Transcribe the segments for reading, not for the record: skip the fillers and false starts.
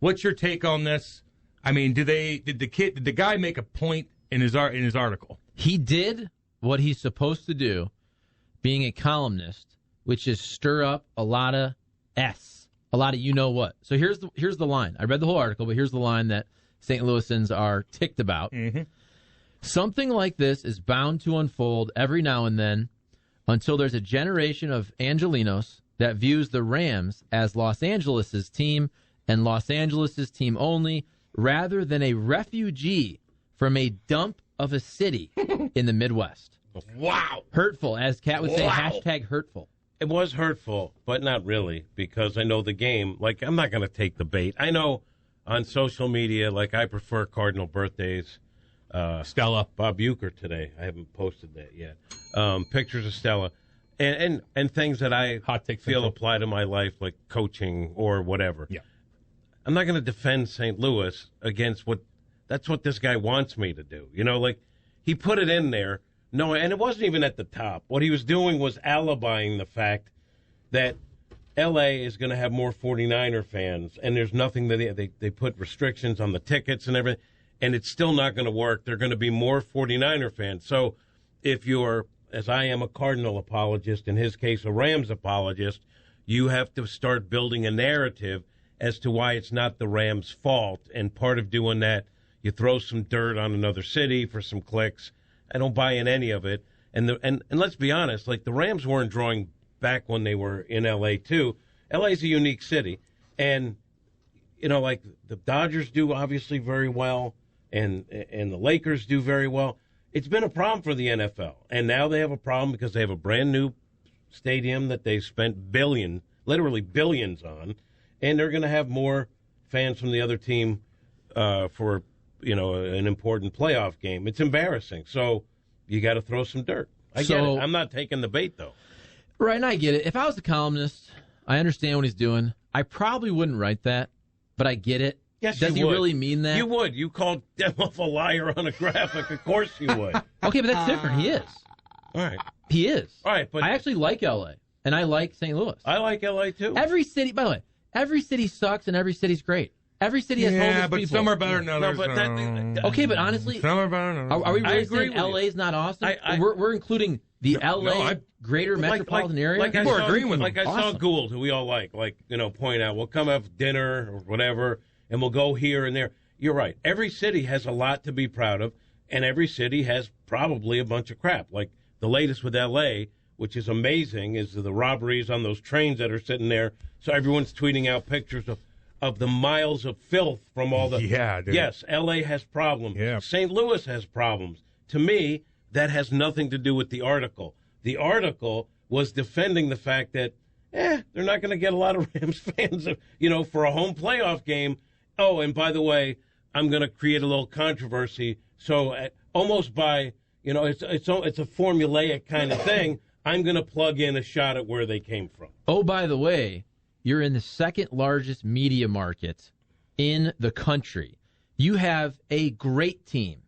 What's your take on this? I mean, did the guy make a point in his article? He did what he's supposed to do, being a columnist, which is stir up a lot of a lot of you know what. So here's the line. I read the whole article, but here's the line that St. Louisans are ticked about. Mm-hmm. Something like this is bound to unfold every now and then until there's a generation of Angelinos that views the Rams as Los Angeles' team and Los Angeles' team only, rather than a refugee from a dump of a city in the Midwest. Wow. Hurtful, as Kat would say, hashtag hurtful. It was hurtful, but not really, because I know the game. Like, I'm not going to take the bait. I know on social media, like, I prefer Cardinal birthdays. Stella. Bob Euchre today. I haven't posted that yet. Pictures of Stella. And things that I feel apply to my life, like coaching or whatever. Yeah. I'm not going to defend St. Louis against that's what this guy wants me to do. You know, like, he put it in there. No, and it wasn't even at the top. What he was doing was alibying the fact that L.A. is going to have more 49er fans, and there's nothing that they put restrictions on the tickets and everything, and it's still not going to work. They're going to be more 49er fans. So if you're, as I am, a Cardinal apologist, in his case a Rams apologist, you have to start building a narrative as to why it's not the Rams' fault, and part of doing that, you throw some dirt on another city for some clicks. I don't buy in any of it. And let's be honest, like, the Rams weren't drawing back when they were in L.A. too. L.A.'s a unique city. And, you know, like, the Dodgers do obviously very well, and the Lakers do very well. It's been a problem for the NFL. And now they have a problem because they have a brand new stadium that they spent literally billions on. And they're going to have more fans from the other team for, you know, an important playoff game. It's embarrassing. So you got to throw some dirt. I get it. I'm not taking the bait, though. Right, and I get it. If I was a columnist, I understand what he's doing. I probably wouldn't write that, but I get it. Yes, Does he would. really mean that? You would. You called Demoff a liar on a graphic. Of course you would. Okay, but that's different. He is. All right. He is. All right, but I actually like L.A., and I like St. Louis. I like L.A., too. Every city, by the way, every city sucks and every city's great. Every city has homeless people. Yeah, but some are better than others. Okay, but honestly, some are better than others. Are we really saying L.A.'s not awesome? We're including the L.A. greater metropolitan area. People are agreeing with him. Like I saw Gould, who we all like, you know, point out, we'll come have dinner or whatever, and we'll go here and there. You're right. Every city has a lot to be proud of, and every city has probably a bunch of crap. Like the latest with L.A., which is amazing, is the robberies on those trains that are sitting there. So everyone's tweeting out pictures of the miles of filth from all the... Yeah, dude. Yes, L.A. has problems. Yeah. St. Louis has problems. To me, that has nothing to do with the article. The article was defending the fact that, they're not going to get a lot of Rams fans, you know, for a home playoff game. Oh, and by the way, I'm going to create a little controversy. So almost by, you know, it's a formulaic kind of thing. I'm going to plug in a shot at where they came from. Oh, by the way, you're in the second largest media market in the country. You have a great team.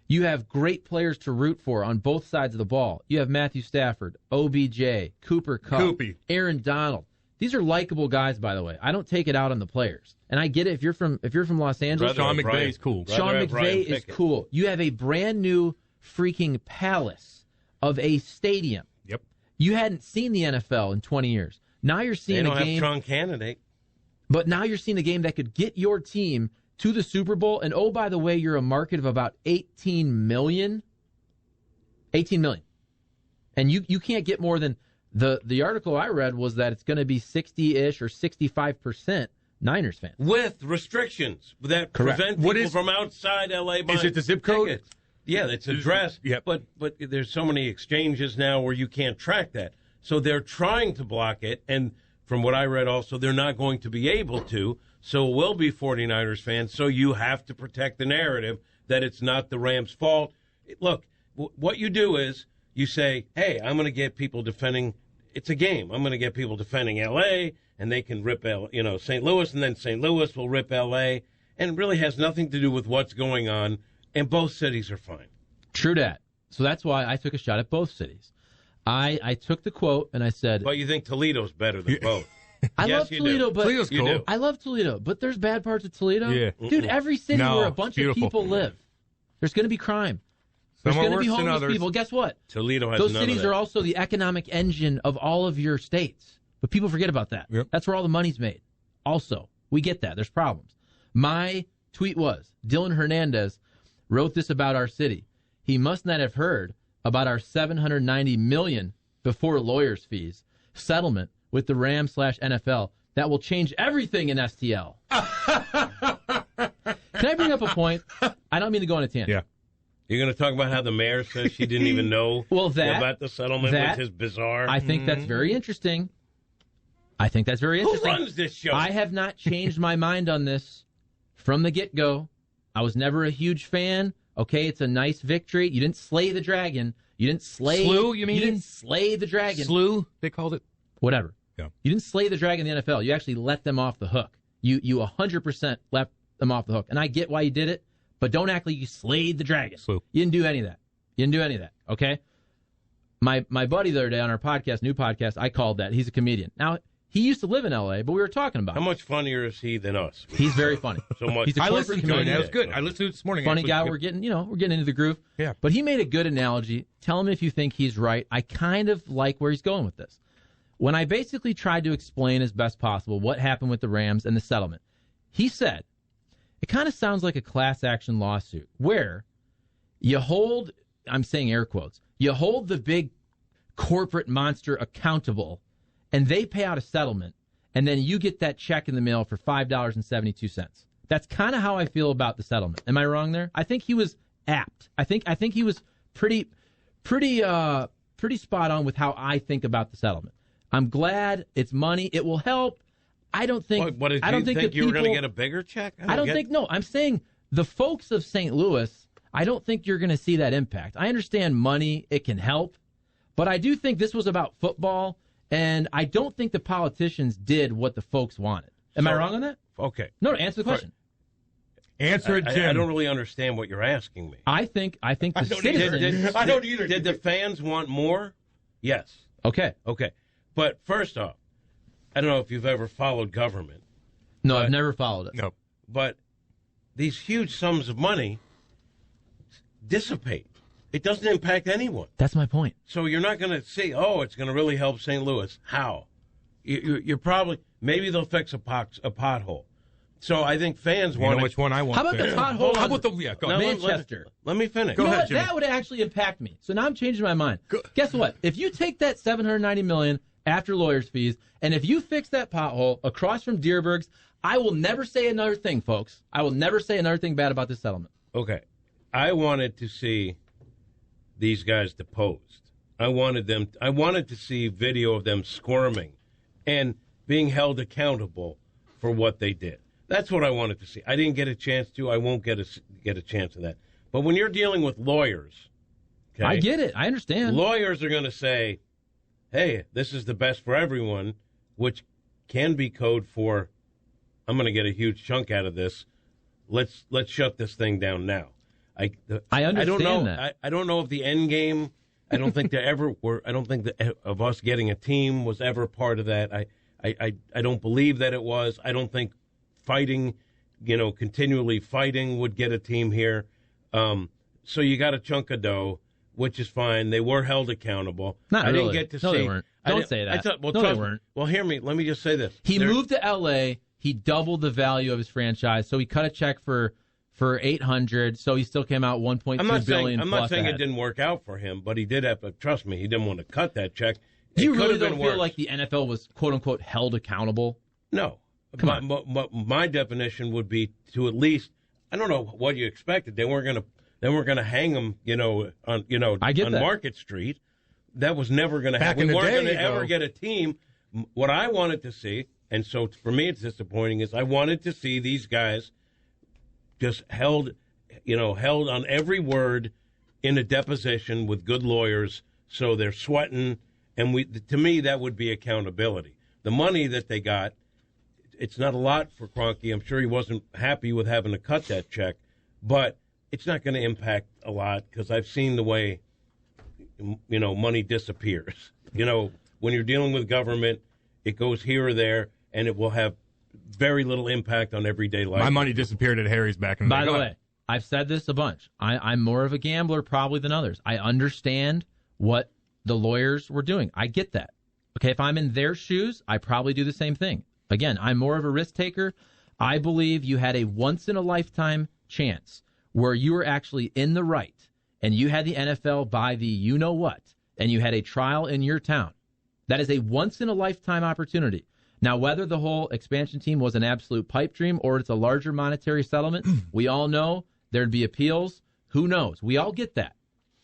You have great players to root for on both sides of the ball. You have Matthew Stafford, OBJ, Cooper Kupp, Aaron Donald. These are likable guys, by the way. I don't take it out on the players. And I get it if you're from Los Angeles. Sean McVay is cool. Sean McVay is cool. You have a brand new freaking palace of a stadium. Yep. You hadn't seen the NFL in 20 years. Now you're seeing a game. They don't have a strong candidate. But now you're seeing a game that could get your team to the Super Bowl. And, oh, by the way, you're a market of about 18 million. 18 million. And you can't get more than the article I read was that it's going to be 60-ish or 65% Niners fans. With restrictions that prevent people from outside L.A. buying Is it the zip code? Tickets. Yeah, it's addressed. Yep. But there's so many exchanges now where you can't track that. So they're trying to block it, and from what I read also, they're not going to be able to. So it will be 49ers fans, so you have to protect the narrative that it's not the Rams' fault. Look, what you do is you say, hey, I'm going to get people defending. It's a game. I'm going to get people defending L.A., and they can rip St. Louis, and then St. Louis will rip L.A., and it really has nothing to do with what's going on, and both cities are fine. True that. So that's why I took a shot at both cities. I took the quote and I said... But you think Toledo's better than both? I Yes, love you Toledo, do. but Toledo's You cool. do. I love Toledo, but there's bad parts of Toledo. Yeah. Dude, every city No, where a bunch of beautiful. people live, there's going to be crime. There's Some are going to be worse than homeless others. people. Guess what? Toledo has Those none cities of that. are also the economic engine of all of your states. But people forget about that. Yep. That's where all the money's made. Also, we get that. There's problems. My tweet was, Dylan Hernandez wrote this about our city. He must not have heard about our $790 million before lawyers' fees settlement with the Rams/NFL that will change everything in STL. Can I bring up a point? I don't mean to go on a tangent. Yeah. You're going to talk about how the mayor says she didn't even know about the settlement, which is bizarre. I think that's very interesting. Who runs this show? I have not changed my mind on this from the get-go. I was never a huge fan. Okay, it's a nice victory. You didn't slay the dragon. You didn't slay... Slew, you mean? You didn't slay the dragon. Slew, they called it. Whatever. Yeah. You didn't slay the dragon in the NFL. You actually let them off the hook. You 100% let them off the hook. And I get why you did it, but don't act like you slayed the dragon. Slew. You didn't do any of that. Okay? My buddy the other day on our podcast, new podcast, I called that. He's a comedian. Now, he used to live in L.A., but we were talking about How it. much funnier is he than us? He's very funny. So much. He's a I corporate listened to it. comedian. That was good. I listened to it this morning. Funny actually. guy. Good. We're getting into the groove. Yeah. But he made a good analogy. Tell him if you think he's right. I kind of like where he's going with this. When I basically tried to explain as best possible what happened with the Rams and the settlement, he said, it kind of sounds like a class action lawsuit where you hold, I'm saying air quotes, you hold the big corporate monster accountable and they pay out a settlement and then you get that check in the mail for $5.72. That's kind of how I feel about the settlement. Am I wrong there? I think he was apt. I think he was pretty spot on with how I think about the settlement. I'm glad it's money. It will help. I don't think. What did I don't you think you were going to get a bigger check? No, I'm saying the folks of St. Louis, I don't think you're going to see that impact. I understand money, it can help, but I do think this was about football, and I don't think the politicians did what the folks wanted. Am I wrong on that? Okay. No, answer the question. Answer it, Jim. I don't really understand what you're asking me. I think the citizens. I don't either. Did the fans want more? Yes. Okay. Okay. But first off, I don't know if you've ever followed government. No, I've never followed it. No. But these huge sums of money dissipate. It doesn't impact anyone. That's my point. So you're not going to say, oh, it's going to really help St. Louis. How? You're probably, maybe they'll fix a pothole. So I think fans You want know which one I want. How about the pothole? How about the, yeah, go Now, ahead. Manchester. Let me finish. Go You know ahead, what? Jimmy. That would actually impact me. So now I'm changing my mind. Guess what? If you take that $790 million after lawyers' fees, and if you fix that pothole across from Deerberg's, I will never say another thing, folks. I will never say another thing bad about this settlement. Okay. I wanted to see these guys deposed. I wanted to see video of them squirming and being held accountable for what they did. That's what I wanted to see. I didn't get a chance to. I won't get a chance of that. But when you're dealing with lawyers, okay, I get it. I understand. lawyers are going to say, hey, this is the best for everyone, which can be code for, I'm going to get a huge chunk out of this. Let's shut this thing down now. I understand I don't know, that. I don't know if the end game, I don't think there ever were, I don't think that of us getting a team was ever part of that. I don't believe that it was. I don't think fighting, continually fighting would get a team here. So you got a chunk of dough, which is fine. They were held accountable. Not I really. didn't get to No, see. they weren't. Don't say that. Well, No, trust they me. weren't. Well, hear me. Let me just say this. He moved to L.A. He doubled the value of his franchise, so he cut a check for $800. So he still came out $1.2 billion. I'm not saying it didn't work out for him, but he did have to. Trust me, he didn't want to cut that check. Do you It could really have been don't feel worse. like the NFL was "quote unquote" held accountable? No. Come on. But my definition would be to at least, I don't know what you expected. They weren't going to hang him, I get on that. Market Street. That was never going to Back happen. in We the weren't day, going to ever though. get a team. What I wanted to see, and so for me it's disappointing, is I wanted to see these guys just held on every word in a deposition with good lawyers, so they're sweating. And to me, that would be accountability. The money that they got, it's not a lot for Kroenke. I'm sure he wasn't happy with having to cut that check, but it's not going to impact a lot because I've seen the way, money disappears. When you're dealing with government, It goes here or there, and it will have very little impact on everyday life. My money disappeared at Harry's back in the day. By the way, I've said this a bunch. I'm more of a gambler probably than others. I understand what the lawyers were doing. I get that. Okay, if I'm in their shoes, I probably do the same thing. Again, I'm more of a risk taker. I believe you had a once-in-a-lifetime chance where you were actually in the right, and you had the NFL buy the you-know-what, and you had a trial in your town. That is a once-in-a-lifetime opportunity. Now, whether the whole expansion team was an absolute pipe dream or it's a larger monetary settlement, we all know there'd be appeals. Who knows? We all get that.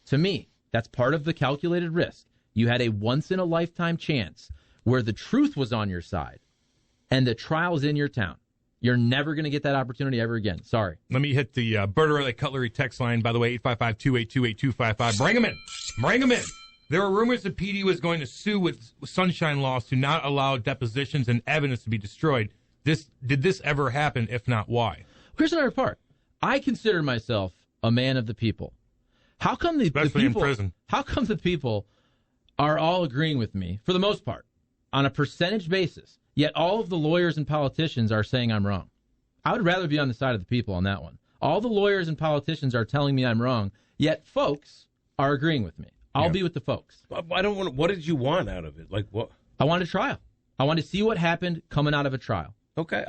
To me, that's part of the calculated risk. You had a once-in-a-lifetime chance where the truth was on your side and the trial is in your town. You're never going to get that opportunity ever again. Sorry. Let me hit the Bertarelli Cutlery text line, by the way, 855-282-8255. Bring them in. Bring them in. There are rumors that PD was going to sue with Sunshine Laws to not allow depositions and evidence to be destroyed. Did this ever happen? If not, why? Here's another part. I consider myself a man of the people. How come the Especially people, in prison. How come the people are all agreeing with me, for the most part, on a percentage basis, yet all of the lawyers and politicians are saying I'm wrong? I would rather be on the side of the people on that one. All the lawyers and politicians are telling me I'm wrong, yet folks are agreeing with me. I'll be with the folks. I don't want. What did you want out of it? Like what? I want a trial. I want to see what happened coming out of a trial. Okay,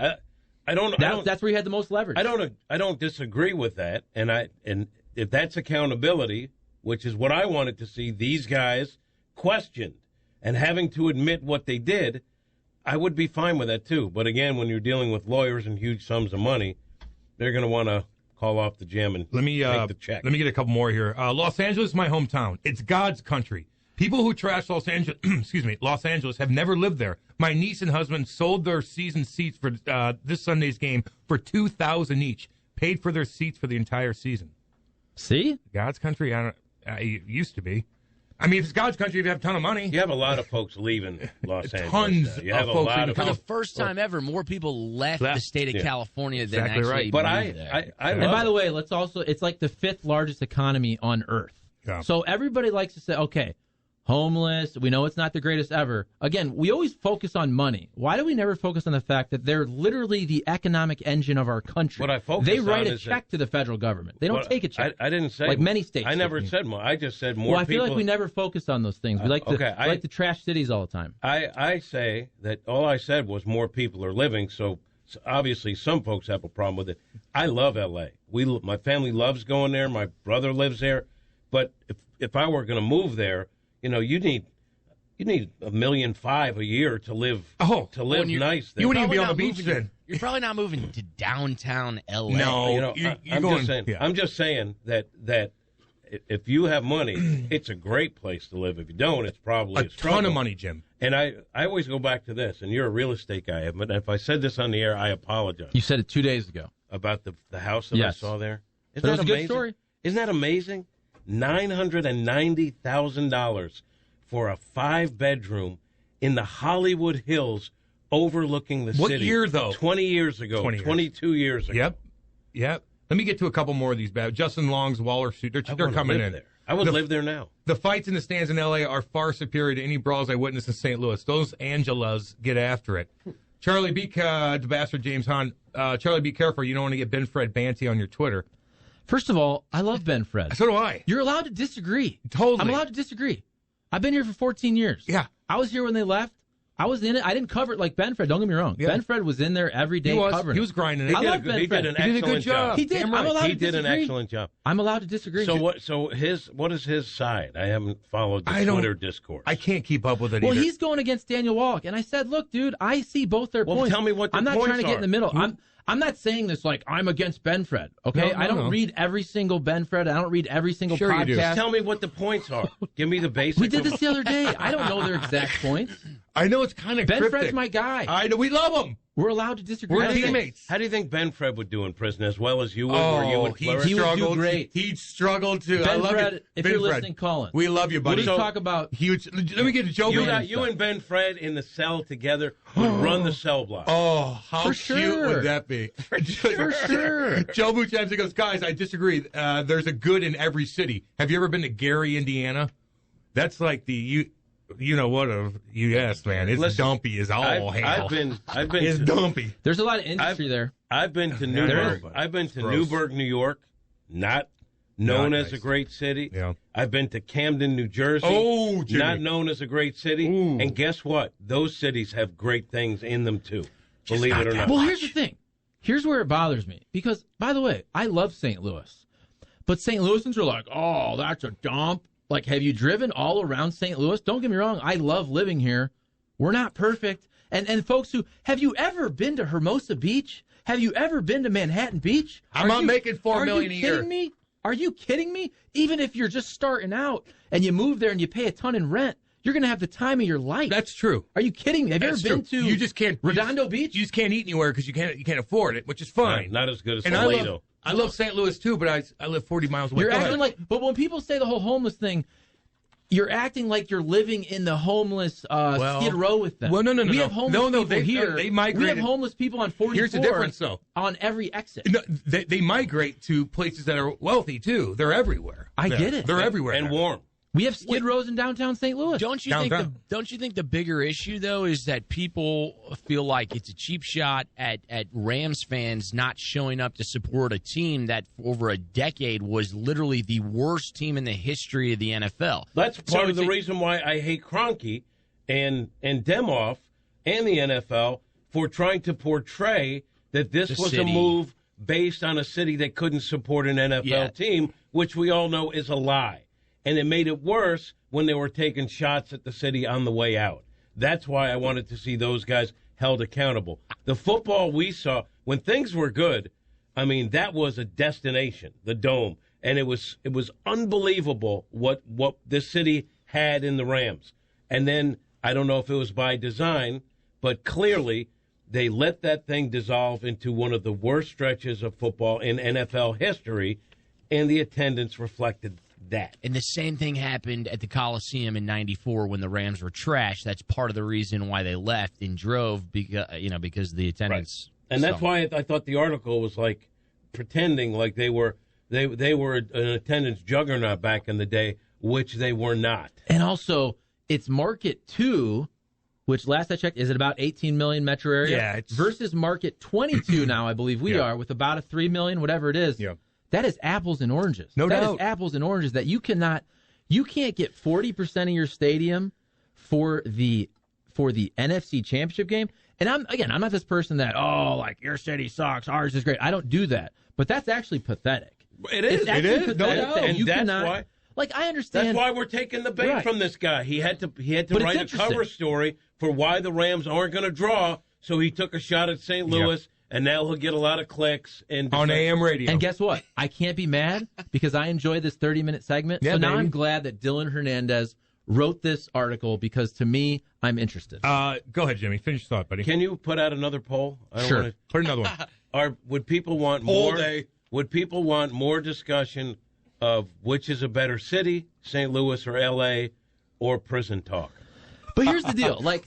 I don't. That's where you had the most leverage. I don't disagree with that, and if that's accountability, which is what I wanted to see, these guys questioned and having to admit what they did, I would be fine with that too. But again, when you're dealing with lawyers and huge sums of money, they're going to want to call off the gym and take the check. Let me get a couple more here. Los Angeles is my hometown. It's God's country. People who trash Los Angeles, Los Angeles have never lived there. My niece and husband sold their season seats for this Sunday's game for $2,000 each. Paid for their seats for the entire season. See? God's country. It used to be. I mean, if it's God's country, you have a ton of money. You have a lot of folks leaving Los Angeles. Tons You have of a folks lot of For the folks. first time ever, more people left the state of California than Exactly actually right. But moved there. I And love by the it. way, it's like the 5th largest economy on earth. Yeah. So everybody likes to say, okay, homeless, we know it's not the greatest ever. Again, we always focus on money. Why do we never focus on the fact that they're literally the economic engine of our country? What I focus They on write a is check to the federal government. They don't Well, take a check. I didn't say like many states. I never do. said more. I just said more Well, I feel people. like we never focus on those things. We like to okay, we like to trash cities all the time. I say that all I said was more people are living, so obviously some folks have a problem with it. I love L.A. My family loves going there. My brother lives there. But if I were going to move there, you need $1.5 million a year to live nice there. You wouldn't even be on Probably the not beach moving- then. You're probably not moving to downtown LA. No. I'm just saying that if you have money, it's a great place to live. If you don't, it's probably A struggle. ton of money, Jim. And I always go back to this, and you're a real estate guy, but if I said this on the air, I apologize. You said it 2 days ago. About the house that Yes. I saw there. But it was a good story. Isn't that amazing? $990,000 for a 5-bedroom in the Hollywood Hills overlooking the What city. year, though? 20 years ago. 22 years ago. Yep. Let me get to a couple more of these bad. Justin Long's Waller suit. They're wanna coming live in. there. I would live there now. The fights in the stands in L.A. are far superior to any brawls I witnessed in St. Louis. Those Angelas get after it. Charlie, the bastard James Hahn. Charlie, be careful. You don't want to get Ben Fred Banty on your Twitter. First of all, I love Ben Fred. So do I. You're allowed to disagree. Totally. I'm allowed to disagree. I've been here for 14 years. Yeah. I was here when they left. I was in it. I didn't cover it like Ben Fred. Don't get me wrong. Yeah. Ben Fred was in there every day covering He it. was grinding it. I love Ben Fred. He did He an did a good excellent job. He did. Damn I'm right. allowed He to did an disagree. excellent job. I'm allowed to disagree. So what is his side? I haven't followed the Twitter discourse. I can't keep up with it Well, either. he's going against Daniel Wallach, and I said, "Look, dude, I see both their Well, points. tell me what the I'm not points trying to get in the middle. are. I'm not saying this like I'm against Ben Fred. Okay, No, I don't no. read every single Ben Fred. I don't read every single Sure you do. podcast. Tell me what the points are. Give me the basics. We did this the other day. I don't know their exact points. I know it's kind of Ben cryptic. Fred's my guy. I know. We love him. We're allowed to disagree. We're on things. teammates. How do you think Ben Fred would do in prison as well as you would, or you would flourish? He would do great. He'd struggle to. I Ben love Fred, you. if Ben you're Fred. listening, call in. We love you, buddy. What do you talk about? Huge. Let me get to Joe. You and Ben Fred in the cell together would run the cell block. Oh, how For cute sure. would that be? For sure. Joe Buchanza goes, guys, I disagree. There's a good in every city. Have you ever been to Gary, Indiana? That's like You know what? You asked, man. It's dumpy as all hell. I've been. It's dumpy. There's a lot of industry there. I've been to Newburgh. I've been to Newburgh, New York. Not known as a great city. Yeah. I've been to Camden, New Jersey. Oh, Jimmy. Not known as a great city. Ooh. And guess what? Those cities have great things in them too. Believe it or not. Well, here's the thing. Here's where it bothers me. Because, by the way, I love St. Louis. But St. Louisans are like, oh, that's a dump. Like, have you driven all around St. Louis? Don't get me wrong. I love living here. We're not perfect. And folks have you ever been to Hermosa Beach? Have you ever been to Manhattan Beach? I'm not making $4 million a year. Are you kidding me? Are you kidding me? Even if you're just starting out and you move there and you pay a ton in rent, you're going to have the time of your life. That's true. Are you kidding me? Have you ever been to you just can't, Redondo Beach? You just can't eat anywhere because you can't afford it, which is fine. Not as good as and Toledo. I love St. Louis too, but I live 40 miles away. You're acting like, but when people say the whole homeless thing, you're acting like you're living in the homeless Skid Row with them. Well, no. We have homeless people here. They migrated. We have homeless people on 44. Here's the difference, though. On every exit. No, they migrate to places that are wealthy too. They're everywhere. I get it. They're everywhere And warm. We have Skid Rows in downtown St. Louis. Don't you think the bigger issue though is that people feel like it's a cheap shot at Rams fans not showing up to support a team that for over a decade was literally the worst team in the history of the NFL. That's part of the reason why I hate Kroenke and Demoff and the NFL for trying to portray that this was a move based on a city that couldn't support an NFL team, which we all know is a lie. And it made it worse when they were taking shots at the city on the way out. That's why I wanted to see those guys held accountable. The football we saw, when things were good, I mean, that was a destination, the Dome. And it was unbelievable what this city had in the Rams. And then, I don't know if it was by design, but clearly they let that thing dissolve into one of the worst stretches of football in NFL history, and the attendance reflected that. And the same thing happened at the Coliseum in '94 when the Rams were trash. That's part of the reason why they left and drove because the attendance. Right. And that's why I thought the article was like pretending like they were an attendance juggernaut back in the day, which they were not. And also, it's market 2, which last I checked is at about 18 million metro area. Yeah, versus market 22 now, I believe we are, with about a 3 million, whatever it is. Yeah. That is apples and oranges. No doubt. That is apples and oranges that you can't get 40% of your stadium for the NFC Championship game. And I'm not this person that, like your city sucks, ours is great. I don't do that. But that's actually pathetic. It is. It is. Pathetic that and you that's cannot, why. Like, I understand. That's why we're taking the bait from this guy. He had to write a cover story for why the Rams aren't going to draw. So he took a shot at St. Louis. And now he'll get a lot of clicks on AM radio. And guess what? I can't be mad because I enjoy this 30-minute segment. Yeah, so now I'm glad that Dylan Hernandez wrote this article because, to me, I'm interested. Go ahead, Jimmy. Finish your thought, buddy. Can you put out another poll? Sure. Put another one. Would people want more? Would people want more discussion of which is a better city, St. Louis or L.A., or prison talk? But here's the deal. Like,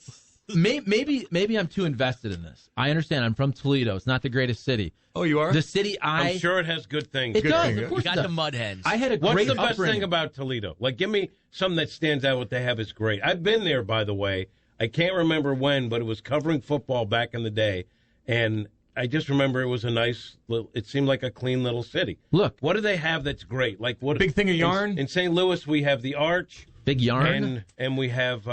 maybe I'm too invested in this. I understand. I'm from Toledo. It's not the greatest city. Oh, you are? The city I'm sure it has good things. It does. thing. Of course You got the mud hens. I had a What's great the best upbringing. thing about Toledo? Like, give me something that stands out. What they have is great. I've been there, by the way. I can't remember when, but it was covering football back in the day. And I just remember it was a nice little, it seemed like a clean little city. Look. What do they have that's great? Like what? Big thing of yarn? In St. Louis, we have the Arch. Big yarn. And we have...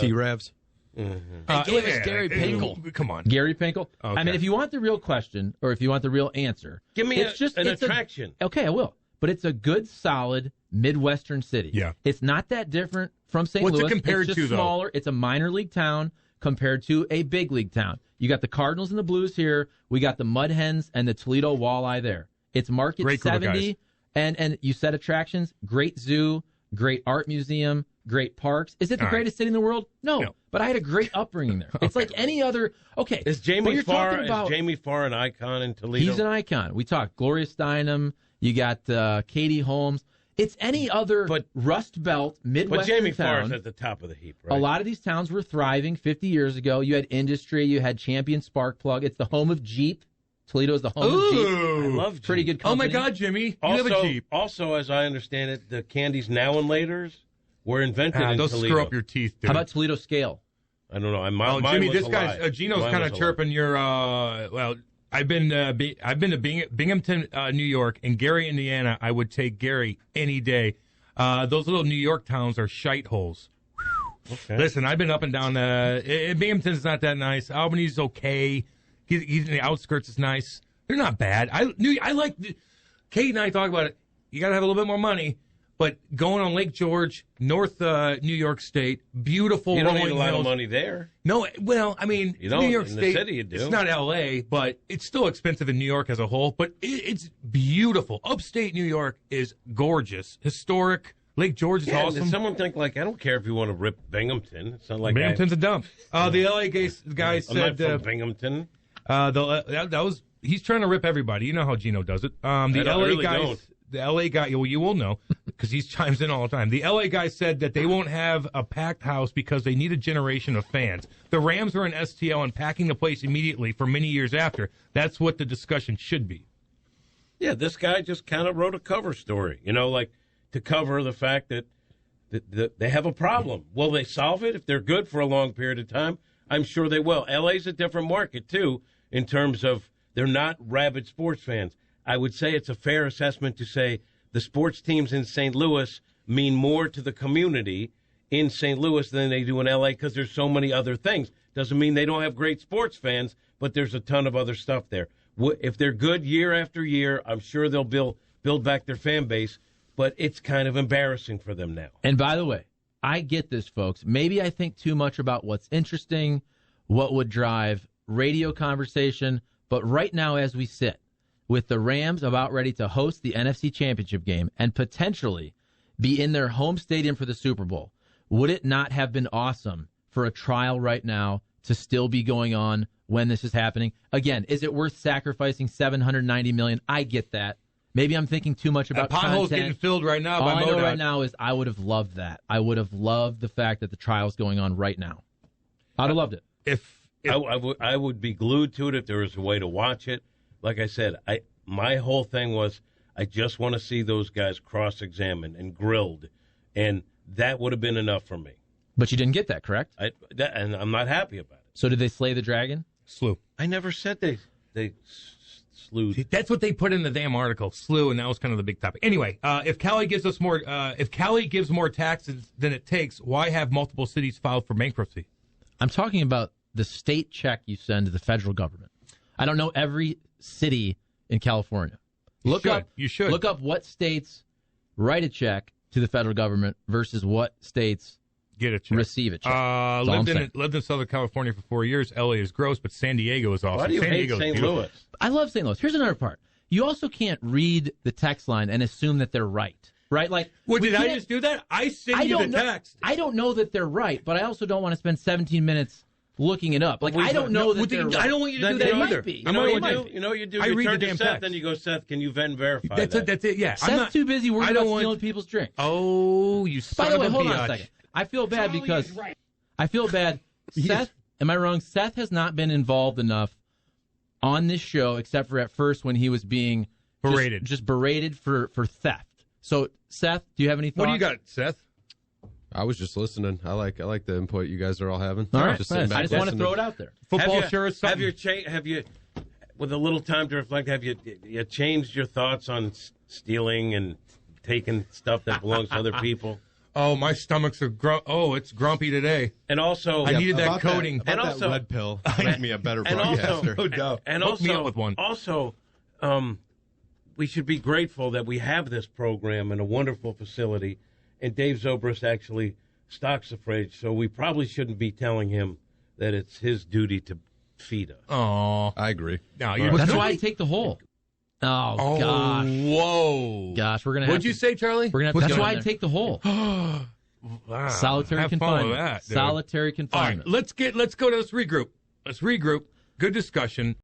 T-Revs. They gave us Gary Pinkel. Come on. Gary Pinkel. Okay. I mean, if you want the real question or if you want the real answer, Give me it's an attraction. Okay, I will. But it's a good, solid Midwestern city. Yeah. It's not that different from St. Louis. What's it compared it's just to, though? smaller. It's a minor league town compared to a big league town. You got the Cardinals and the Blues here. We got the Mud Hens and the Toledo Walleye there. It's market Great group of 70. guys. And you said attractions, great zoo, great art museum, great parks. Is it the greatest city in the world? No. But I had a great upbringing there. It's like any other. Okay. Is Jamie Farr an icon in Toledo? He's an icon. We talked Gloria Steinem. You got Katie Holmes. It's any other Rust Belt Midwestern But Jamie town. Farr's at the top of the heap, right? A lot of these towns were thriving 50 years ago. You had industry. You had Champion Sparkplug. It's the home of Jeep. Toledo is the home of Jeep. I love Jeep. Pretty good Oh, company. my God, Jimmy. You Also, have a Jeep. also, as I understand it, the Candy's Now and Laters were invented in they'll Toledo. screw up your teeth, dude. How about Toledo scale? I don't know. Mine Jimmy, was this a guy's lie. Gino's Mine kind was of a chirping your. Well, I've been to Binghamton, New York, and Gary, Indiana. I would take Gary any day. Those little New York towns are shite holes. Okay. Listen, I've been up and down. Binghamton's not that nice. Albany's okay. He's in the outskirts. It's nice. They're not bad. I like. Kate and I talk about it. You got to have a little bit more money. But going on Lake George, North New York State, beautiful You don't rolling need a lot hills. of money there. No, well, I mean, You don't. New York In the State, city you do. it's not L.A., but it's still expensive in New York as a whole. But it's beautiful. Upstate New York is gorgeous, historic. Lake George is Yeah, awesome. Does someone think, like, I don't care if you want to rip Binghamton. It's not like Binghamton's a dump. The L.A. guy I'm said not from Binghamton. that was he's trying to rip everybody. You know how Gino does it. The I L.A. really guys. don't. The L.A. guy, well, you will know because he chimes in all the time. The L.A. guy said that they won't have a packed house because they need a generation of fans. The Rams are in STL and packing the place immediately for many years after. That's what the discussion should be. Yeah, this guy just kind of wrote a cover story, like to cover the fact that they have a problem. Will they solve it if they're good for a long period of time? I'm sure they will. LA's a different market, too, in terms of they're not rabid sports fans. I would say it's a fair assessment to say the sports teams in St. Louis mean more to the community in St. Louis than they do in L.A. because there's so many other things. Doesn't mean they don't have great sports fans, but there's a ton of other stuff there. If they're good year after year, I'm sure they'll build back their fan base, but it's kind of embarrassing for them now. And by the way, I get this, folks. Maybe I think too much about what's interesting, what would drive radio conversation, but right now as we sit, with the Rams about ready to host the NFC Championship game and potentially be in their home stadium for the Super Bowl, would it not have been awesome for a trial right now to still be going on when this is happening? Again, is it worth sacrificing $790 million? I get that. Maybe I'm thinking too much about potholes content. getting filled right now All by I know MoDOT. right now is I would have loved that. I would have loved the fact that the trial's going on right now. I'd have loved it. If I would be glued to it if there was a way to watch it. Like I said, my whole thing was I just want to see those guys cross-examined and grilled, and that would have been enough for me. But you didn't get that, correct? And I'm not happy about it. So did they slay the dragon? slew. I never said they slew. See, that's what they put in the damn article, slew, and that was kind of the big topic. Anyway, if Cali gives us more, if Cali gives more taxes than it takes, why have multiple cities filed for bankruptcy? I'm talking about the state check you send to the federal government. I don't know every city in California. You should. Look up what states write a check to the federal government versus what states Get a check. receive a check. That's all I'm saying. Lived in Southern California for 4 years. LA is gross, but San Diego is awesome. Why do you San hate Diego is St. beautiful. Louis? I love St. Louis. Here's another part. You also can't read the text line and assume that they're right. Right? Like, Well, we did I can't- just do that? I sent I you the don't know. text. I don't know that they're right, but I also don't want to spend 17 minutes looking it up. Like, I don't know that they're right. I don't want you to do They that might either. be. You know what you might do? be. You know what you do? I You read turn the to damn Seth, text. then you go, Seth, can you vet and verify That's that? it. That's it. Yeah. Seth's too busy worrying I don't about want- stealing people's drinks. Oh, you son By the way, of a hold on a biatch. second. I feel bad because I feel bad. Seth, am I wrong? Seth has not been involved enough on this show, except for at first when he was being Berated. just berated for theft. So, Seth, do you have any thoughts? What do you got, Seth? I was just listening. I like the input you guys are all having. All right, just fine. sitting back I just want to listening. throw it out there. Football sure is something. Have you, with a little time to reflect, have you changed your thoughts on stealing and taking stuff that belongs to other people? Oh, my stomach's it's grumpy today. And also, I needed that About coating. About And that also- red pill made me a better and also, broadcaster. No doubt. and Hook also, me up with one. Also, we should be grateful that we have this program in a wonderful facility, and Dave Zobrist actually stocks the fridge, so we probably shouldn't be telling him that it's his duty to feed us. Oh, I agree. no, you're That's why I take the hole. Oh, gosh. Whoa. Gosh, we're going to have What'd you say, Charlie? We're gonna have What's that's going why on I take the hole. Wow. Solitary Have fun confinement. with that, dude. Solitary All right, confinement. let's go to let's regroup. Let's regroup. Good discussion.